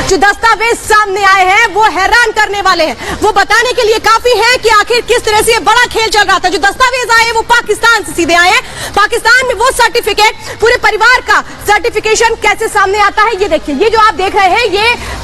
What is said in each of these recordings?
जो दस्तावेज सामने आए हैं वो हैरान करने वाले हैं। वो बताने के लिए काफी है कि आखिर किस तरह से ये बड़ा खेल चल रहा था। जो दस्तावेज आए वो पाकिस्तान से सीधे आए हैं। पाकिस्तान में वो सर्टिफिकेट, पूरे परिवार का सर्टिफिकेशन कैसे सामने आता है, ये देखिए। ये जो आप देख रहे हैं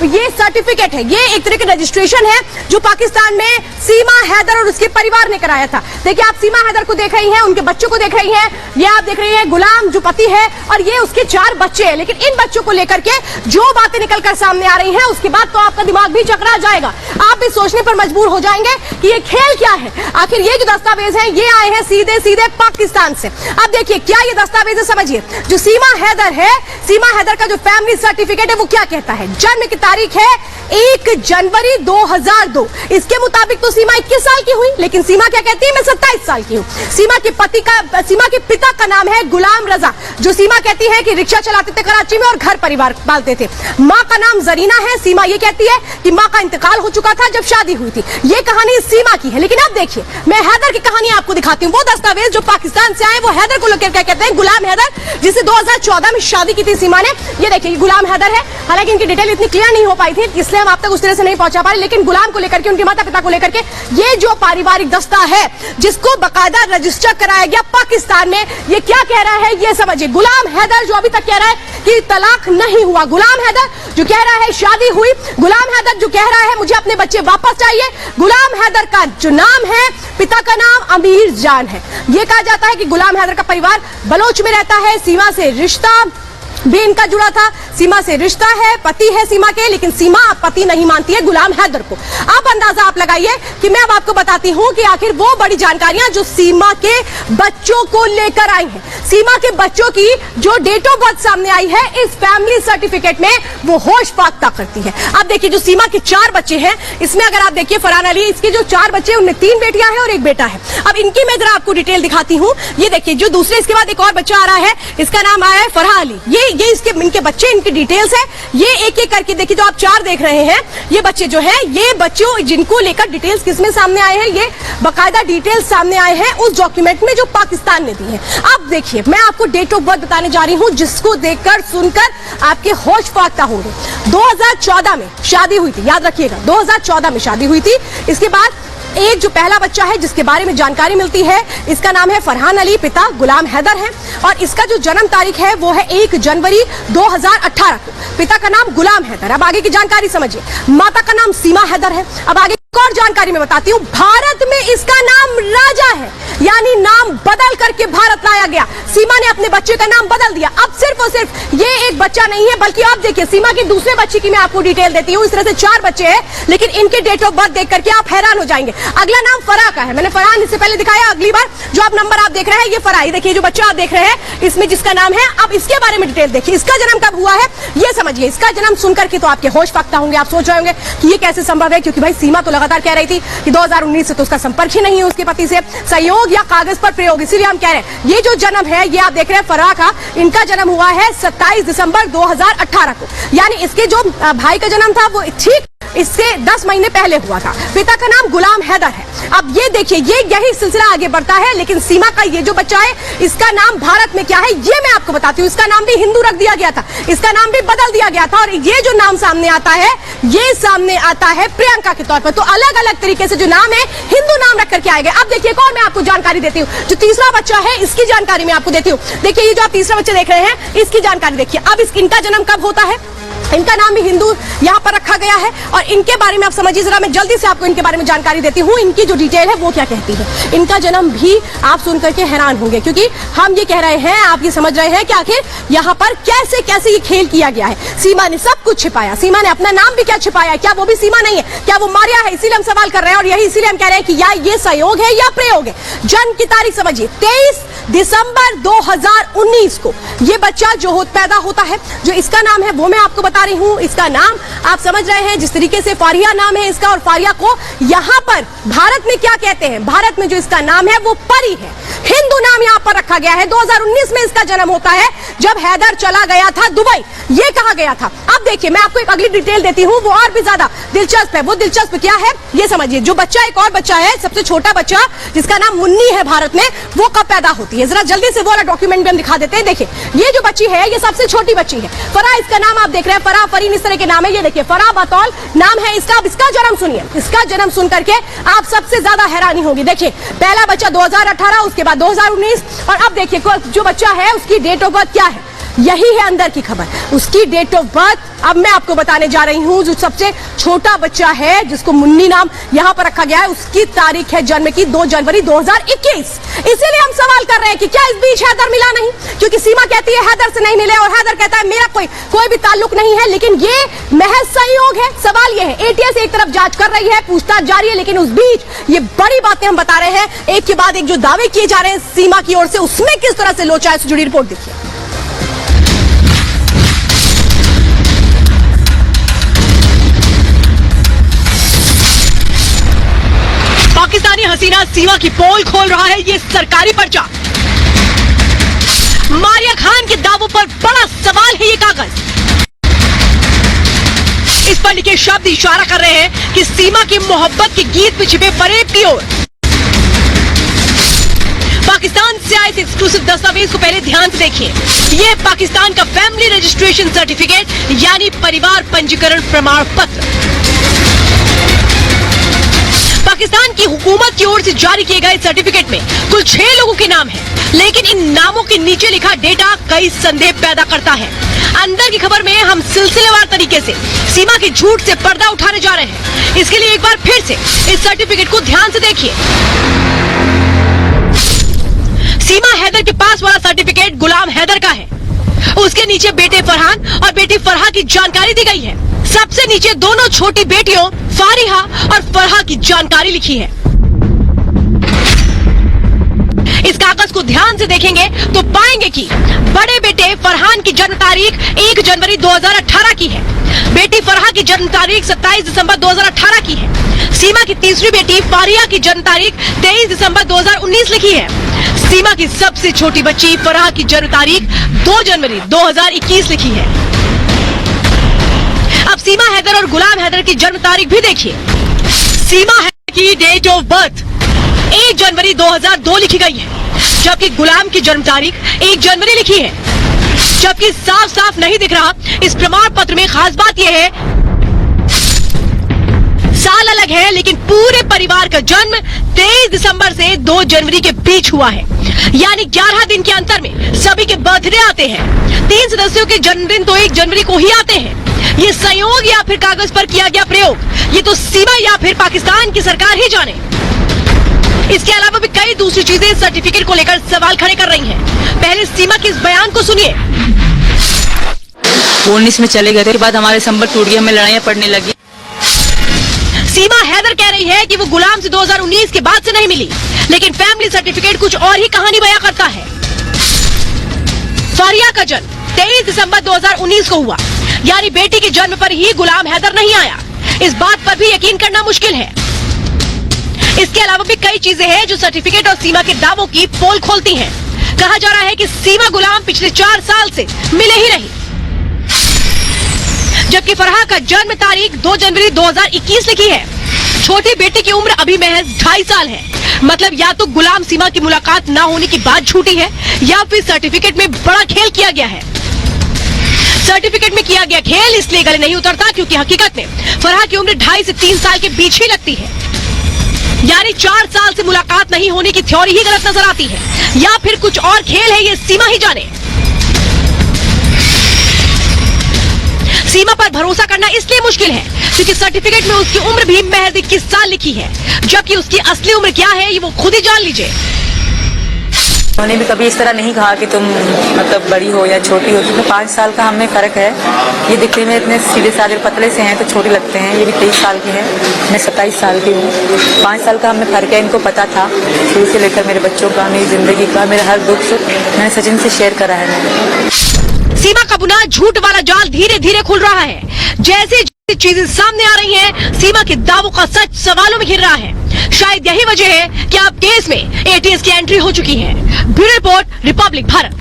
ये सर्टिफिकेट है, ये एक तरह का रजिस्ट्रेशन है जो पाकिस्तान में सीमा हैदर और उसके परिवार ने कराया था। देखिए, आप सीमा हैदर को देख रही हैं, उनके बच्चों को देख रही हैं। ये आप देख रही हैं गुलाम जो पति है, और ये उसके 4 बच्चे हैं। लेकिन इन बच्चों को लेकर के जो बातें निकलकर सामने आ रही हैं, उसके बाद तो आपका दिमाग भी चकरा जाएगा। आप भी सोचने पर मजबूर हो जाएंगे कि ये खेल क्या है। आखिर ये जो दस्तावेज हैं ये आए हैं सीधे सीधे पाकिस्तान से। अब देखिए क्या ये दस्तावेज है, समझिए। जो सीमा हैदर है, सीमा हैदर का जो फैमिली सर्टिफिकेट है वो क्या कहता है। जन्म की तारीख है 1 जनवरी 2002। इसके मुताबिक तो सीमा 21 साल की हुई, लेकिन सीमा क्या कहती है, मैं 27 साल की हूँ। सीमा के पिता का नाम है गुलाम रजा, जो सीमा कहती है कि रिक्शा चलाते थे कराची में और घर परिवार पालते थे। माँ का नाम जरीना है। सीमा ये कहती है कि माँ का इंतकाल हो चुका था जब शादी हुई थी। ये कहानी सीमा की है। लेकिन अब देखिए, मैं हैदर की कहानी आपको दिखाती हूँ। वो दस्तावेज जो पाकिस्तान से आए वो हैदर को लोग क्या कहते हैं, गुलाम हैदर, जिसे 2014 में शादी की थी सीमा ने। ये देखिए गुलाम हैदर है। हालांकि इनकी डिटेल इतनी क्लियर नहीं हो पाई थी, इसलिए हम आप तक उस तरह से नहीं पहुंचा पा रहे। लेकिन गुलाम को लेकर के, उनके माता पिता को लेकर के ये जो पारिवारिक दस्ता है जिसको बाकायदा रजिस्टर कराया गया पाकिस्तान में, ये क्या कह रहा है ये समझिए। गुलाम हैदर जो अभी तक कह रहा है कि तलाक नहीं हुआ, गुलाम हैदर जो कह रहा है शादी हुई, गुलाम हैदर जो कह रहा है मुझे अपने बच्चे वापस चाहिए, गुलाम हैदर का जो नाम है, पिता का नाम अमीर जान है। ये कहा जाता है कि गुलाम हैदर का परिवार बलोच में रहता है। सीमा से रिश्ता भी इनका जुड़ा था, सीमा से रिश्ता है, पति है सीमा के, लेकिन सीमा पति नहीं मानती है गुलाम हैदर को। आप अंदाजा आप लगाइए कि मैं अब आपको बताती हूं कि आखिर वो बड़ी जानकारियां जो सीमा के बच्चों को लेकर आई हैं। सीमा के बच्चों की जो डेट ऑफ बर्थ सामने आई है इस फैमिली सर्टिफिकेट में, वो होश फाख्ता करती है। अब देखिए, जो सीमा के 4 बच्चे हैं, इसमें अगर आप देखिए फरहान अली, इसके जो 4 बच्चे उनमें 3 बेटियां हैं और 1 बेटा है। अब इनकी मैं जरा आपको डिटेल दिखाती हूँ। ये देखिए, जो दूसरे इसके बाद एक और बच्चा आ रहा है, इसका नाम आया है फरहान अली। ये इनके बच्चे, इनकी डिटेल्स है। ये एक एक करके देखिए, जो आप 4 देख रहे हैं, ये बच्चे जो हैं, ये बच्चों जिनको लेकर डिटेल्स किसमें सामने आए हैं, ये बाकायदा डिटेल्स सामने आए हैं उस डॉक्यूमेंट में जो पाकिस्तान ने दी है। अब देखिए, मैं आपको डेट ऑफ बर्थ बताने जा रही हूं जिसको देखकर सुनकर आपके होश फाख्ता होंगे। 2014 में शादी हुई थी, याद रखिएगा, 2014 में शादी हुई थी। इसके बाद एक जो पहला बच्चा है जिसके बारे में जानकारी मिलती है, इसका नाम है फरहान अली, पिता गुलाम हैदर है, और इसका जो जन्म तारीख है वो है 1 जनवरी 2018 को। पिता का नाम गुलाम हैदर। अब आगे की जानकारी समझिए। माता का नाम सीमा हैदर है। अब आगे और जानकारी मैं बताती हूँ। भारत में इसका नाम राजा है, यानी नाम बदल करके भारत लाया गया। सीमा ने अपने बच्चे का नाम बदल दिया। अब सिर्फ और सिर्फ ये एक बच्चा नहीं है, बल्कि आप देखिए सीमा के दूसरे बच्चे की मैं आपको डिटेल देती हूँ। इस तरह से 4 बच्चे हैं, लेकिन इनके डेट ऑफ बर्थ देख करके आप हैरान हो जाएंगे। अगला नाम फराह का है। मैंने फरहान इससे पहले दिखाया, अगली बार जो आप नंबर आप देख रहे हैं ये फराह। देखिए, जो बच्चा आप देख रहे हैं इसमें जिसका नाम है, अब इसके बारे में डिटेल देखिए। इसका जन्म कब हुआ है ये समझिए। इसका जन्म सुनकर के तो आपके होश फाख्ता होंगे। आप सोच रहे होंगे कि ये कैसे संभव है, क्योंकि भाई सीमा तो लगातार कह रही थी कि 2019 से तो उसका संपर्क ही नहीं है उसके पति से, संयोग या कागज पर प्रयोग। इसीलिए हम कह रहे हैं ये जो जन्म है, ये आप देख रहे हैं फराह का, इनका जन्म हुआ है 27 दिसंबर 2018 को। यानी इसके जो भाई का जन्म था वो ठीक इससे 10 महीने पहले हुआ था। पिता का नाम गुलाम हैदर है। अब ये देखिए, ये यही सिलसिला आगे बढ़ता है। लेकिन सीमा का ये जो बच्चा है, इसका नाम भारत में क्या है ये मैं आपको बताती हूँ। इसका नाम भी हिंदू रख दिया गया था, इसका नाम भी बदल दिया गया था, और ये जो नाम सामने आता है ये सामने आता है प्रियंका के तौर पर। तो अलग अलग तरीके से जो नाम है हिंदू नाम रख करके आए गए। अब देखिए, एक और मैं आपको जानकारी देती हूँ। जो तीसरा बच्चा है इसकी जानकारी मैं आपको देती हूँ। देखिए, ये जो आप तीसरा बच्चा देख रहे हैं इसकी जानकारी देखिए। अब इनका जन्म कब होता है, इनका नाम भी हिंदू यहाँ पर रखा गया है, और इनके बारे में आप समझिए जरा। मैं जल्दी से आपको इनके बारे में जानकारी देती हूँ। इनकी जो डिटेल है वो क्या कहती है। इनका जन्म भी आप सुनकर के हैरान होंगे, क्योंकि हम ये कह रहे हैं, आप ये समझ रहे हैं कि आखिर यहाँ पर कैसे कैसे ये खेल किया गया है। सीमा ने सब कुछ छिपाया। सीमा ने अपना नाम भी क्या छिपाया, क्या वो भी सीमा नहीं है, क्या वो मारिया है? इसीलिए हम सवाल कर रहे हैं, और यही इसीलिए हम कह रहे हैं कि या ये सहयोग है या प्रयोग है। जन्म की तारीख समझिए, 23 दिसंबर 2019 को ये बच्चा जो पैदा होता है। जो इसका नाम है वो मैं आपको बता रही हूँ। इसका नाम आप समझ रहे हैं, जिस तरीके से फारिया नाम है इसका, और फारिया को यहाँ पर भारत में क्या कहते हैं, भारत में जो इसका नाम है वो परी है। हिंदू नाम यहाँ पर रखा गया है। 2019 में इसका जन्म होता है जब हैदर चला गया था दुबई, ये कहा गया था। अब देखिए मैं आपको एक अगली डिटेल देती हूँ, वो और भी ज्यादा दिलचस्प है। वो दिलचस्प क्या है ये समझिए। जो बच्चा, एक और बच्चा है, सबसे छोटा बच्चा जिसका नाम मुन्नी है भारत में, वो कब पैदा होती है, जरा जल्दी से वो वाला डॉक्यूमेंट भी हम दिखा देते हैं। देखिए ये जो बच्ची है ये सबसे छोटी बच्ची है, फराह इसका नाम आप देख रहे हैं, फराह फरीन इस तरह के नाम है। ये देखिए फराह बतौल नाम है इसका। अब इसका जन्म सुनिए, इसका जन्म सुन करके आप सबसे ज्यादा हैरानी होगी। देखिए पहला बच्चा 2018, उसके बाद 2019, और अब देखिए जो बच्चा है उसकी डेट ऑफ बर्थ क्या है, यही है अंदर की खबर। उसकी डेट ऑफ बर्थ अब मैं आपको बताने जा रही हूं। जो सबसे छोटा बच्चा है जिसको मुन्नी नाम यहां पर रखा गया है, उसकी तारीख है जन्म की 2 जनवरी 2021। इसीलिए हम सवाल कर रहे हैं कि क्या इस बीच हैदर मिला नहीं, क्योंकि सीमा कहती है हैदर से नहीं मिले और हैदर कहता है मेरा कोई भी ताल्लुक नहीं है। लेकिन ये महज संयोग है। सवाल ये है, एटीएस एक तरफ जांच कर रही है, पूछताछ जारी है, लेकिन उस बीच ये बड़ी बातें हम बता रहे हैं। एक के बाद एक जो दावे किए जा रहे हैं सीमा की ओर से, उसमें किस तरह से लोचा है, उससे जुड़ी रिपोर्ट देखिए। पाकिस्तानी हसीना सीमा की पोल खोल रहा है ये सरकारी पर्चा। मारिया खान के दावों पर बड़ा सवाल है ये कागज। इस पर लिखे शब्द इशारा कर रहे हैं कि सीमा की मोहब्बत के गीत में छिपे फरेब की ओर। पाकिस्तान से आए इस एक्सक्लूसिव दस्तावेज को पहले ध्यान से देखिए। ये पाकिस्तान का फैमिली रजिस्ट्रेशन सर्टिफिकेट यानी परिवार पंजीकरण प्रमाण पत्र पाकिस्तान की हुकूमत की ओर से जारी किए गए सर्टिफिकेट में कुल 6 लोगों के नाम हैं, लेकिन इन नामों के नीचे लिखा डेटा कई संदेह पैदा करता है। अंदर की खबर में हम सिलसिलेवार तरीके से सीमा के झूठ से पर्दा उठाने जा रहे हैं। इसके लिए एक बार फिर से इस सर्टिफिकेट को ध्यान से देखिए। सीमा हैदर के पास वाला सर्टिफिकेट गुलाम हैदर का है। उसके नीचे बेटे फरहान और बेटी फरहा की जानकारी दी गई है। सबसे नीचे दोनों छोटी बेटियों फारिहा और फरहा की जानकारी लिखी है। इस कागज को ध्यान से देखेंगे तो पाएंगे कि बड़े बेटे फरहान की जन्म तारीख 1 जनवरी 2018 की है। बेटी फरहा की जन्म तारीख 27 दिसंबर 2018 की है। सीमा की तीसरी बेटी फारिया की जन्म तारीख 23 दिसंबर 2019 लिखी है। सीमा की सबसे छोटी बच्ची फरहा की जन्म तारीख 2 जनवरी 2021 लिखी है। अब सीमा हैदर और गुलाम हैदर की जन्म तारीख भी देखिए। सीमा हैदर की डेट ऑफ बर्थ 1 जनवरी 2002 लिखी गई है, जबकि गुलाम की जन्म तारीख 1 जनवरी लिखी है। जबकि साफ साफ नहीं दिख रहा इस प्रमाण पत्र में। खास बात यह है साल अलग है, लेकिन पूरे परिवार का जन्म 23 दिसंबर से 2 जनवरी के बीच हुआ है, यानी 11 दिन के अंतर में सभी के बर्थडे आते हैं। 3 सदस्यों के जन्मदिन तो 1 जनवरी को ही आते हैं। ये संयोग या फिर कागज पर किया गया प्रयोग, ये तो सीमा या फिर पाकिस्तान की सरकार ही जाने। इसके अलावा भी कई दूसरी चीजें इस सर्टिफिकेट को लेकर सवाल खड़े कर रही हैं। पहले सीमा के इस बयान को सुनिए। 19 में चले गए थे, बाद हमारे संबंध टूट गए, हमें लड़ाइयाँ पड़ने लगी। सीमा हैदर कह रही है कि वो गुलाम से 2019 के बाद से नहीं मिली, लेकिन फैमिली सर्टिफिकेट कुछ और ही कहानी बयां करता है। फारिया का जन्म 23 दिसंबर 2019 को हुआ, यानी बेटी के जन्म पर ही गुलाम हैदर नहीं आया। इस बात पर भी यकीन करना मुश्किल है। इसके अलावा भी कई चीजें हैं जो सर्टिफिकेट और सीमा के दावों की पोल खोलती हैं। कहा जा रहा है कि सीमा गुलाम पिछले 4 साल से मिले ही नहीं, जबकि फरहा का जन्म तारीख 2 जनवरी 2021 लिखी है। छोटी बेटी की उम्र अभी महज 2.5 साल है। मतलब या तो गुलाम सीमा की मुलाकात ना होने की बात झूठी है, या फिर सर्टिफिकेट में बड़ा खेल किया गया है। सर्टिफिकेट में किया गया खेल इसलिए गले नहीं उतरता क्योंकि हकीकत में फरहा की उम्र 2.5 से 3 साल के बीच ही लगती है। यानी 4 साल से मुलाकात नहीं होने की थ्योरी ही गलत नजर आती है, या फिर कुछ और खेल है, ये सीमा ही जाने। सीमा पर भरोसा करना इसलिए मुश्किल है क्योंकि सर्टिफिकेट में उसकी उम्र भी महज 21 साल लिखी है, जबकि उसकी असली उम्र क्या है ये वो खुद ही जान लीजिए। उन्होंने भी कभी इस तरह नहीं कहा कि तुम मतलब बड़ी हो या छोटी हो, क्योंकि 5 साल का हमें फर्क है। ये दिखने में इतने सीधे साधे पतले से हैं तो छोटे लगते हैं। ये भी 23 साल के हैं, मैं 27 साल की हूँ। 5 साल का हमें फर्क है। इनको पता था शुरू से लेकर मेरे बच्चों का, मेरी जिंदगी का, मेरा हर दुख सुख मैंने सचिन से शेयर करा है। सीमा का बुना झूठ वाला जाल धीरे धीरे खुल रहा है। जैसे चीजें सामने आ रही हैं, सीमा के दावों का सच सवालों में घिर रहा है। शायद यही वजह है कि अब केस में एटीएस की एंट्री हो चुकी है। Bureau report, Republic Bharat.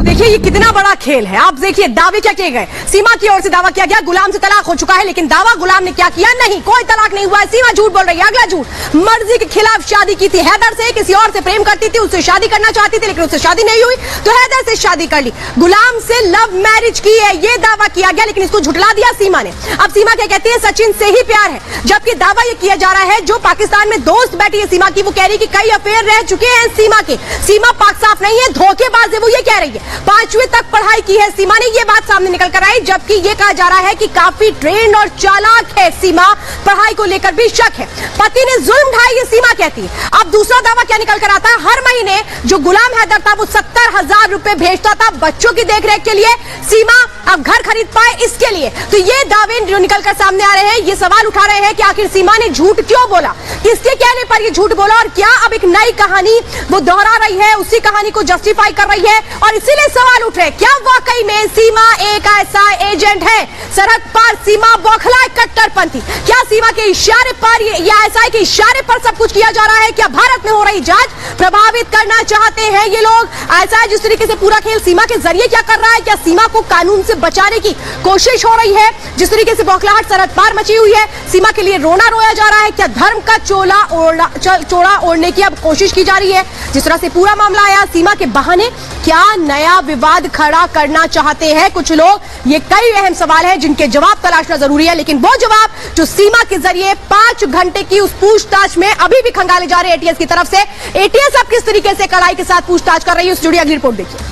देखिए ये कितना बड़ा खेल है। आप देखिए दावे क्या किए गए। सीमा की ओर से दावा किया गया गुलाम से तलाक हो चुका है, लेकिन दावा गुलाम ने क्या किया, नहीं कोई तलाक नहीं हुआ है। सीमा झूठ बोल रही है। अगला झूठ, मर्जी के खिलाफ शादी की थी हैदर से, किसी और से प्रेम करती थी, उससे शादी करना चाहती थी लेकिन उससे शादी नहीं हुई तो हैदर से शादी कर ली। गुलाम से लव मैरिज की है ये दावा किया गया, लेकिन इसको झुठला दिया सीमा ने। अब सीमा क्या कहती है, सचिन से ही प्यार है, जबकि दावा ये किया जा रहा है जो पाकिस्तान में दोस्त बैठी है सीमा की, वो कह रही है कि कई अफेयर रह चुके हैं सीमा के। सीमा पाक साफ नहीं है, धोखेबाज है, वो ये कह रही है। 5वीं तक पढ़ाई की है सीमा ने, ये बात सामने निकल कर आई, जबकि ये कहा जा रहा है कि काफी ट्रेंड और चालाक है सीमा, पढ़ाई को लेकर भी शक है। पति ने जुल्म ढाया ये सीमा कहती है। अब दूसरा दावा क्या निकल कर आता है, हर महीने जो गुलाम हैदर था वो 70,000 रुपए भेजता था बच्चों की देखरेख के लिए, सीमा अब घर खरीद पाए इसके लिए। तो ये दावे जो निकल कर सामने आ रहे हैं, ये सवाल उठा रहे हैं कि आखिर सीमा ने झूठ क्यों बोला, किसके कहने पर ये झूठ बोला, और क्या अब एक नई कहानी वो दोहरा रही है, उसी कहानी को जस्टिफाई कर रही है। और इसीलिए सवाल उठ रहे, क्या वाकई में सीमा एक ऐसा एजेंट है, सरहद पार सीमा बौखलाए कट्टरपंथी? क्या सीमा के इशारे पर या ऐसा है कि इशारे पर सब कुछ किया जा रहा है? क्या भारत में हो रही जांच प्रभावित करना चाहते हैं ये लोग? ऐसा है जिस तरीके से पूरा खेल सीमा के जरिए क्या कर रहा है, क्या सीमा को कानून से बचाने की कोशिश हो रही है? जिस तरीके से बौखलाहट सरहद पार मची हुई है, सीमा के लिए रोना रोया जा रहा है, क्या धर्म का चोला ओढ़ने की अब कोशिश की जा रही है? जिस तरह से पूरा मामला आया सीमा के बहाने, क्या नया विवाद खड़ा करना चाहते हैं कुछ लोग? ये कई अहम सवाल हैं जिनके जवाब तलाशना जरूरी है, लेकिन वो जवाब जो सीमा के जरिए 5 घंटे की उस पूछताछ में अभी भी खंगाले जा रहे हैं एटीएस की तरफ से। एटीएस अब किस तरीके से कड़ाई के साथ पूछताछ कर रही है, उस जुड़ी अगली रिपोर्ट देखिए।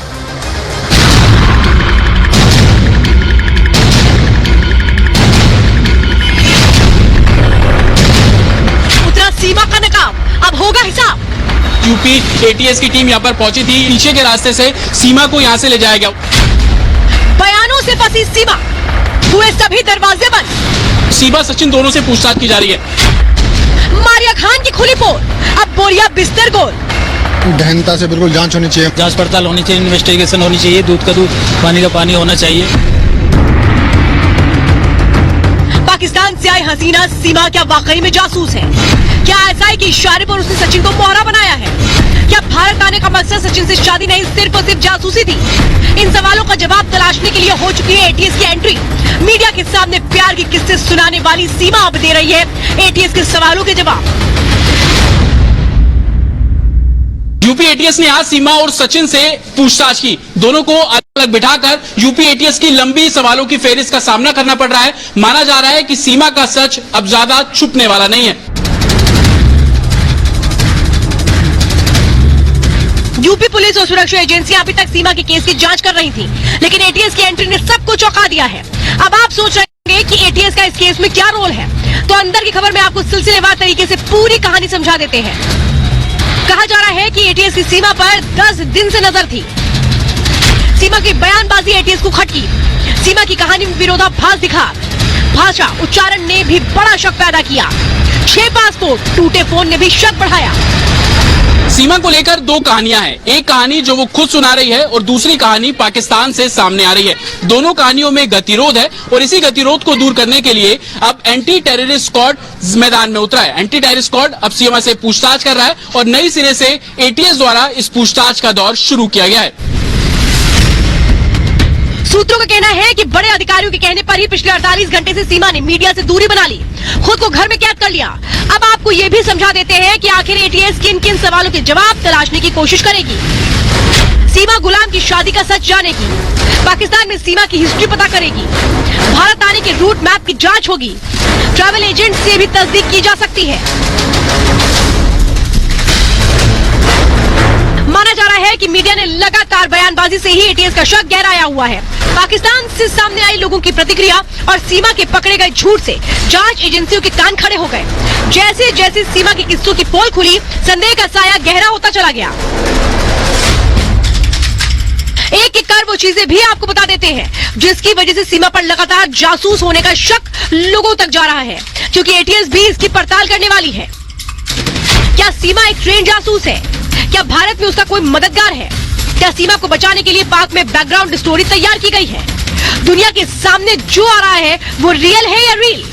उतरा सीमा का नकाब, अब होगा हिसाब। यूपी एटीएस की टीम यहाँ पर पहुंची थी, पीछे के रास्ते से सीमा को यहाँ से ले जाया गया। बयानों से फंसी सीमा, हुए सभी दरवाजे बंद। सीमा सचिन दोनों से पूछताछ की जा रही है। मारिया खान की खुली पोल, अब बोरिया बिस्तर गोल। गहनता से बिल्कुल जांच होनी चाहिए, जांच पड़ताल होनी चाहिए, इन्वेस्टिगेशन होनी चाहिए, दूध का दूध पानी का पानी होना चाहिए। पाकिस्तान से आई हसीना सीमा क्या वाकई में जासूस है? क्या ऐसा है कि इशारे पर उसने सचिन को मोहरा बनाया है? क्या भारत आने का मकसद सचिन से शादी नहीं, सिर्फ और सिर्फ जासूसी थी? इन सवालों का जवाब तलाशने के लिए हो चुकी है एटीएस की एंट्री। मीडिया के सामने प्यार की किस्से सुनाने वाली सीमा अब दे रही है एटीएस के सवालों के जवाब। यूपी एटीएस ने आज सीमा और सचिन से पूछताछ की। दोनों को अलग अलग बिठाकर यूपी एटीएस की लंबी सवालों की फेरिस्त का सामना करना पड़ रहा है। माना जा रहा है कि सीमा का सच अब ज्यादा छुपने वाला नहीं है। यूपी पुलिस और सुरक्षा एजेंसियां अभी तक सीमा के केस की जांच कर रही थी, लेकिन एटीएस की एंट्री ने सबको चौंका दिया है। अब आप सोच रहे हैं कि एटीएस का इस केस में क्या रोल है, तो अंदर की खबर में आपको सिलसिलेवार तरीके से पूरी कहानी समझा देते हैं। कहा जा रहा है कि एटीएस की सीमा पर 10 दिन से नजर थी। सीमा की बयानबाजी एटीएस को खटकी, सीमा की कहानी में विरोधाभास दिखा, भाषा उच्चारण ने भी बड़ा शक पैदा किया, 6 पासपोर्ट, टूटे फोन ने भी शक बढ़ाया। सीमा को लेकर 2 कहानियां हैं। एक कहानी जो वो खुद सुना रही है और दूसरी कहानी पाकिस्तान से सामने आ रही है। दोनों कहानियों में गतिरोध है और इसी गतिरोध को दूर करने के लिए अब एंटी टेररिस्ट स्क्वाड मैदान में उतरा है। एंटी टेररिस्ट स्क्वाड अब सीमा से पूछताछ कर रहा है और नई सिरे से एटीएस द्वारा इस पूछताछ का दौर शुरू किया गया है। सूत्रों का कहना है कि बड़े अधिकारियों के कहने पर ही पिछले 48 घंटे से सीमा ने मीडिया से दूरी बना ली, खुद को घर में कैद कर लिया। अब आपको ये भी समझा देते हैं कि आखिर एटीएस किन किन सवालों के जवाब तलाशने की कोशिश करेगी। सीमा गुलाम की शादी का सच जानेगी, पाकिस्तान में सीमा की हिस्ट्री पता करेगी, भारत आने के रूट मैप की जांच होगी, ट्रैवल एजेंट से भी तस्दीक की जा सकती है। माना जा रहा है कि मीडिया ने लगातार बयानबाजी से ही एटीएस का शक गहराया हुआ है। पाकिस्तान से सामने आई लोगों की प्रतिक्रिया और सीमा के पकड़े गए झूठ से जांच एजेंसियों के कान खड़े हो गए। जैसे जैसे सीमा के किस्सों की पोल खुली, संदेह का साया गहरा होता चला गया। एक एक कर वो चीजें भी आपको बता देते हैं जिसकी वजह से सीमा पर लगातार जासूस होने का शक लोगों तक जा रहा है, क्योंकि एटीएस भी इसकी पड़ताल करने वाली है। क्या सीमा एक ट्रेन जासूस है? क्या भारत में उसका कोई मददगार है? क्या सीमा को बचाने के लिए पाक में बैकग्राउंड स्टोरी तैयार की गई है? दुनिया के सामने जो आ रहा है वो रियल है या रील?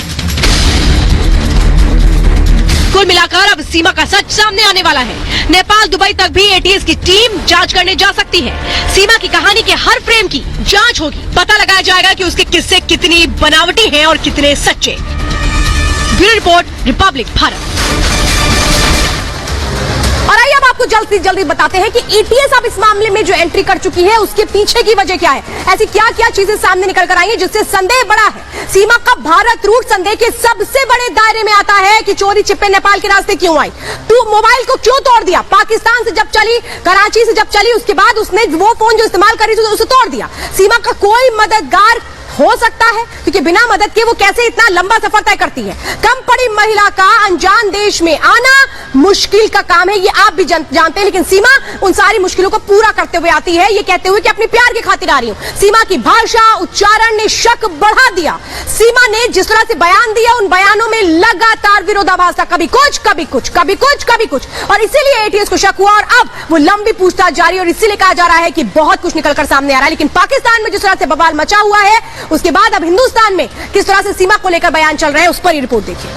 कुल मिलाकर अब सीमा का सच सामने आने वाला है। नेपाल दुबई तक भी एटीएस की टीम जांच करने जा सकती है। सीमा की कहानी के हर फ्रेम की जांच होगी। पता लगाया जाएगा कि उसके किस्से कितनी बनावटी हैं और कितने सच्चे। Bureau report, Republic Bharat. और आइए अब आपको जल्द से जल्दी बताते हैं कि एटीएस अब इस मामले में जो एंट्री कर चुकी है उसके पीछे की वजह क्या है। ऐसी क्या क्या चीजें सामने निकल कर आई हैं जिससे संदेह बड़ा है। सीमा का भारत रूट संदेह के सबसे बड़े दायरे में आता है कि चोरी छिपे नेपाल के रास्ते क्यों आई। तू मोबाइल को क्यों तोड़ दिया? पाकिस्तान से जब चली, कराची से जब चली, उसके बाद उसने वो फोन जो इस्तेमाल कर रही थी उसे तोड़ दिया। सीमा का कोई मददगार हो सकता है क्योंकि बिना मदद के वो कैसे इतना लंबा सफर तय करती है। कम पड़ी महिला का अनजान देश में आना मुश्किल का काम है, ये आप भी जानते हैं, लेकिन सीमा उन सारी मुश्किलों को पूरा करते हुए आती है, ये कहते हुए कि अपने प्यार की खातिर आ रही हूं। सीमा की भाषा, उच्चारण ने शक बढ़ा दिया। सीमा ने जिस तरह से बयान दिया, उन बयानों में लगातार विरोधाभास था, कभी कुछ कभी कुछ कभी कुछ कभी कुछ, और इसीलिए एटीएस को शक हुआ और अब वो लंबी पूछताछ जारी, और इसीलिए कहा जा रहा है कि बहुत कुछ निकलकर सामने आ रहा है। लेकिन पाकिस्तान में जिस तरह से बवाल मचा हुआ है, उसके बाद अब हिंदुस्तान में किस तरह से सीमा को लेकर बयान चल रहे हैं, उस पर ये रिपोर्ट देखिए।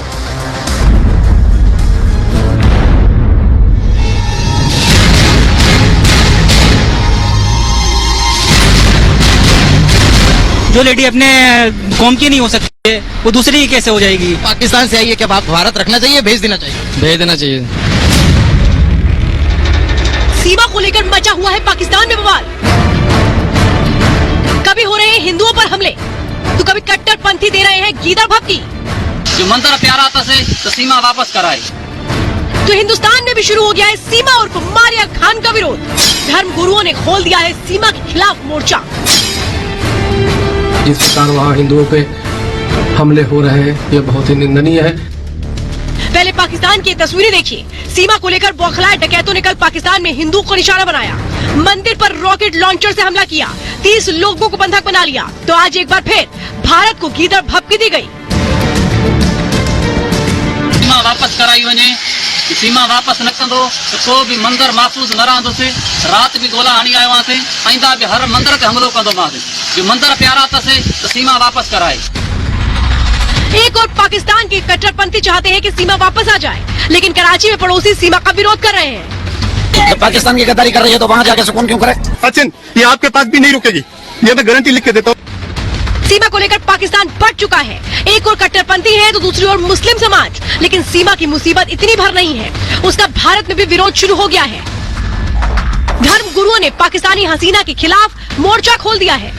जो लेडी अपने कौम की नहीं हो सकती है वो दूसरी की कैसे हो जाएगी? पाकिस्तान से आई है, क्या भारत रखना चाहिए, भेज देना चाहिए? भेज देना चाहिए। सीमा को लेकर मचा हुआ है पाकिस्तान में बवाल। कभी हो रहे हैं हिंदुओं पर हमले, तो कभी कट्टरपंथी दे रहे हैं गीदड़ भपकी। जो मंदिर प्यारा था से तो सीमा वापस कराई। तो हिंदुस्तान में भी शुरू हो गया है सीमा और मारिया खान का विरोध। धर्म गुरुओं ने खोल दिया है सीमा के खिलाफ मोर्चा। जिस प्रकार वहाँ हिंदुओं पे हमले हो रहे हैं, ये बहुत ही निंदनीय है। पहले पाकिस्तान की तस्वीरें देखिए। सीमा को लेकर बौखलाए डकैतों ने कल पाकिस्तान में हिंदुओं को निशाना बनाया, मंदिर पर रॉकेट लॉन्चर से हमला किया, 30 लोगों को बंधक बना लिया। तो आज एक बार फिर भारत को गीदड़ भपकी दी गई। सीमा वापस कराई वने, सीमा वापस न कंदो तो को भी मंदिर महफूज न रहंदो से। रात भी गोला हणी आयो वहां से, आइंदा भी हर मंदिर ते हमलो कंदो मां से। जो मंदिर प्यारा था से तो सीमा वापस कराई। एक और पाकिस्तान के कट्टरपंथी चाहते हैं कि सीमा वापस आ जाए, लेकिन कराची में पड़ोसी सीमा का विरोध कर रहे हैं। तो पाकिस्तान की गद्दारी कर रही है तो वहाँ जाके सुकून क्यों करे? सचिन, ये आपके पास भी नहीं रुकेगी, ये मैं गारंटी लिख के देता हूँ। सीमा को लेकर पाकिस्तान बढ़ चुका है। एक और कट्टरपंथी है तो दूसरी ओर मुस्लिम समाज। लेकिन सीमा की मुसीबत इतनी भर नहीं है, उसका भारत में भी विरोध शुरू हो गया है। धर्म गुरुओं ने पाकिस्तानी हसीना के खिलाफ मोर्चा खोल दिया है।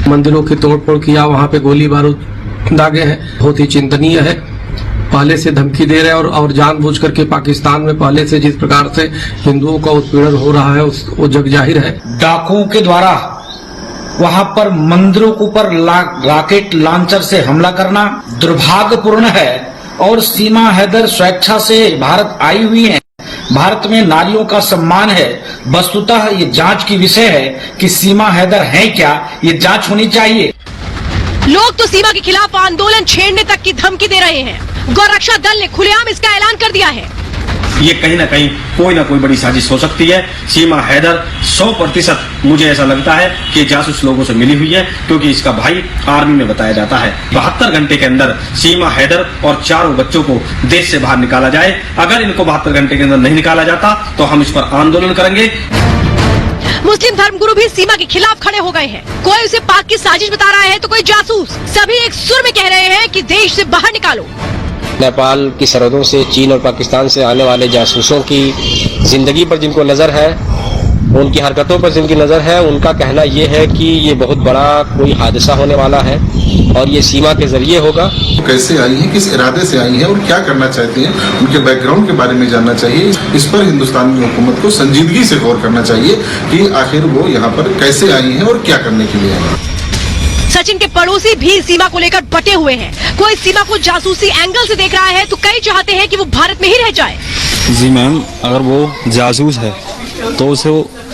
मंदिरों की तोड़फोड़ किया, वहाँ पे गोली बारूद दागे हैं, बहुत ही चिंतनीय है। पहले से धमकी दे रहे हैं और जानबूझ करके पाकिस्तान में पहले से जिस प्रकार से हिंदुओं का उत्पीड़न हो रहा है वो जग जाहिर है। डाकुओं के द्वारा वहां पर मंदिरों के ऊपर रॉकेट लॉन्चर से हमला करना दुर्भाग्यपूर्ण है। और सीमा हैदर स्वेच्छा से भारत आई हुई है, भारत में नारियों का सम्मान है। वस्तुतः ये जांच की विषय है कि सीमा हैदर है क्या, ये जांच होनी चाहिए। लोग तो सीमा के खिलाफ आंदोलन छेड़ने तक की धमकी दे रहे हैं। गौरक्षा दल ने खुलेआम इसका ऐलान कर दिया है। ये कहीं ना कहीं कोई ना कोई बड़ी साजिश हो सकती है। सीमा हैदर 100% मुझे ऐसा लगता है कि जासूस लोगों से मिली हुई है, क्योंकि इसका भाई आर्मी में बताया जाता है। 72 घंटे के अंदर सीमा हैदर और 4 बच्चों को देश से बाहर निकाला जाए। अगर इनको 72 घंटे के अंदर नहीं निकाला जाता तो हम इस पर आंदोलन करेंगे। मुस्लिम धर्मगुरु भी सीमा के खिलाफ खड़े हो गए हैं। कोई उसे पाक की साजिश बता रहा है तो कोई जासूस। सभी एक सुर में कह रहे हैं कि देश से बाहर निकालो। नेपाल की सरहदों से चीन और पाकिस्तान से आने वाले जासूसों की जिंदगी पर जिनको नजर है, उनकी हरकतों पर जिनकी नजर है, उनका कहना ये है कि ये बहुत बड़ा कोई हादसा होने वाला है और ये सीमा के जरिए होगा। कैसे आई हैं, किस इरादे से आई हैं और क्या करना चाहती हैं, उनके बैकग्राउंड के बारे में जानना चाहिए। इस पर हिंदुस्तान की हुकूमत को संजीदगी से गौर करना चाहिए कि आखिर वो यहाँ पर कैसे आई हैं और क्या करने के लिए आई हैं। सचिन के पड़ोसी भी सीमा को लेकर बटे हुए हैं। कोई सीमा को जासूसी एंगल से देख रहा है तो कई चाहते हैं कि वो भारत में ही रह जाए। जी मैम, अगर वो जासूस है तो उसे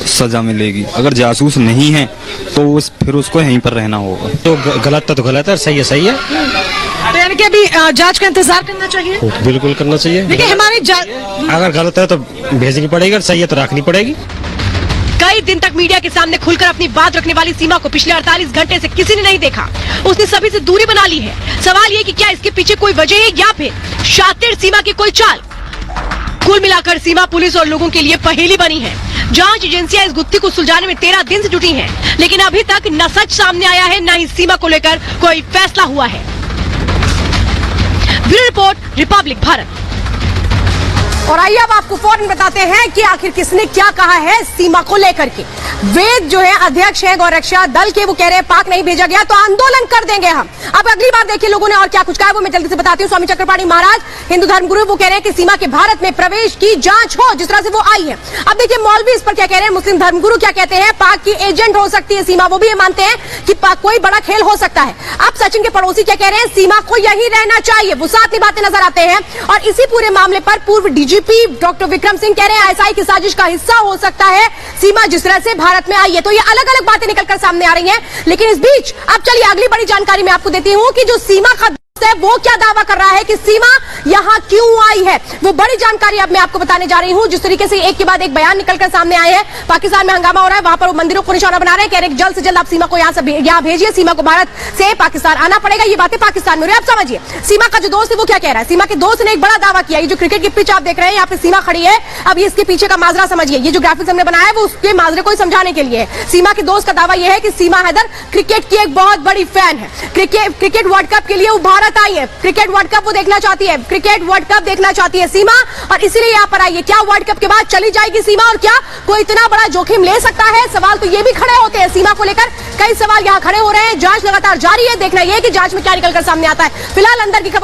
सजा मिलेगी, अगर जासूस नहीं है तो फिर उसको यहीं पर रहना होगा। तो गलत है तो गलत है, सही है सही है। तो यानी कि अभी जांच का इंतजार करना चाहिए। बिल्कुल करना चाहिए। देखिए हमारे अगर गलत है तो भेजनी पड़ेगी, और सही है तो रखनी पड़ेगी। कई दिन तक मीडिया के सामने खुलकर अपनी बात रखने वाली सीमा को पिछले 48 घंटे से किसी ने नहीं देखा। उसने सभी से दूरी बना ली है। सवाल ये कि क्या इसके पीछे कोई वजह है या फिर शातिर सीमा की कोई चाल। कुल मिलाकर सीमा पुलिस और लोगों के लिए पहेली बनी है। जांच एजेंसियां इस गुत्थी को सुलझाने में 13 दिन से जुटी हैं, लेकिन अभी तक न सच सामने आया है, न ही सीमा को लेकर कोई फैसला हुआ है। Bureau report, Republic Bharat. और आइए अब आपको फौरन बताते हैं कि आखिर किसने क्या कहा है सीमा को लेकर के। वेद जो है अध्यक्ष है गौरक्षा दल के, वो कह रहे हैं पाक नहीं भेजा गया तो आंदोलन कर देंगे हम। अब अगली बार देखिए लोगों ने और क्या कुछ कहा, वो मैं जल्दी से बताती हूँ। स्वामी चक्रपाणी महाराज हिंदू धर्मगुरु, वो कह रहे हैं कि सीमा के भारत में प्रवेश की जांच हो जिस तरह से वो आई है। अब देखिए मौलवी इस पर क्या कह रहे हैं, मुस्लिम धर्मगुरु क्या कहते हैं, पाक की एजेंट हो सकती है सीमा, वो भी ये मानते हैं कि कोई बड़ा खेल हो सकता है। अब सचिन के पड़ोसी क्या कह रहे हैं, सीमा को यहीं रहना चाहिए, वो साथ निभाते नजर आते हैं। और इसी पूरे मामले पर पूर्व डीजीपी डॉक्टर विक्रम सिंह कह रहे हैं आईएसआई की साजिश का हिस्सा हो सकता है सीमा जिस तरह से भारत में आई है। तो ये अलग अलग बातें निकलकर सामने आ रही हैं, लेकिन इस बीच अब चलिए अगली बड़ी जानकारी मैं आपको देती हूं कि जो सीमा का है वो क्या दावा कर रहा है कि सीमा यहां क्यों आई है। वो बड़ी जानकारी अब मैं आपको बताने जा रही हूं। जिस तरीके से एक के बाद एक बयान निकलकर सामने आए हैं, पाकिस्तान में हंगामा हो रहा है, वहां पर वो मंदिरों को निशाना बना रहे हैं, कह रहे हैं जल्द से जल्द आप सीमा को यहां भेजिए, सीमा को भारत से पाकिस्तान आना पड़ेगा। ये बातें पाकिस्तान में हो रही है। अब समझिए सीमा का जो दोस्त है वो क्या कह रहा है। सीमा के दोस्त ने एक बड़ा दावा किया, ये जो क्रिकेट की पिच आप देख रहे हैं, यहाँ पे सीमा खड़ी है। अब इसके पीछे का माजरा समझिए, ये जो ग्राफिक्स हमने बनाया है वो उसके माजरे को समझाने के लिए है। सीमा के दोस्त का दावा यह है कि सीमा हैदर क्रिकेट की एक बहुत बड़ी फैन है। क्रिकेट वर्ल्ड कप के लिए वो भारत आई है, क्रिकेट वर्ल्ड कप वो देखना चाहती है, क्रिकेट वर्ल्ड कप देखना चाहती है सीमा, और इसीलिए यहाँ पर आई है। क्या वर्ल्ड कप के बाद चली जाएगी सीमा और क्या कोई इतना बड़ा जोखिम ले सकता है? सवाल तो ये भी खड़े होते हैं सीमा को लेकर, कई सवाल यहाँ खड़े हो रहे हैं। जांच लगातार जारी है, देखना यह कि जांच में क्या निकलकर सामने आता है। फिलहाल अंदर की खबर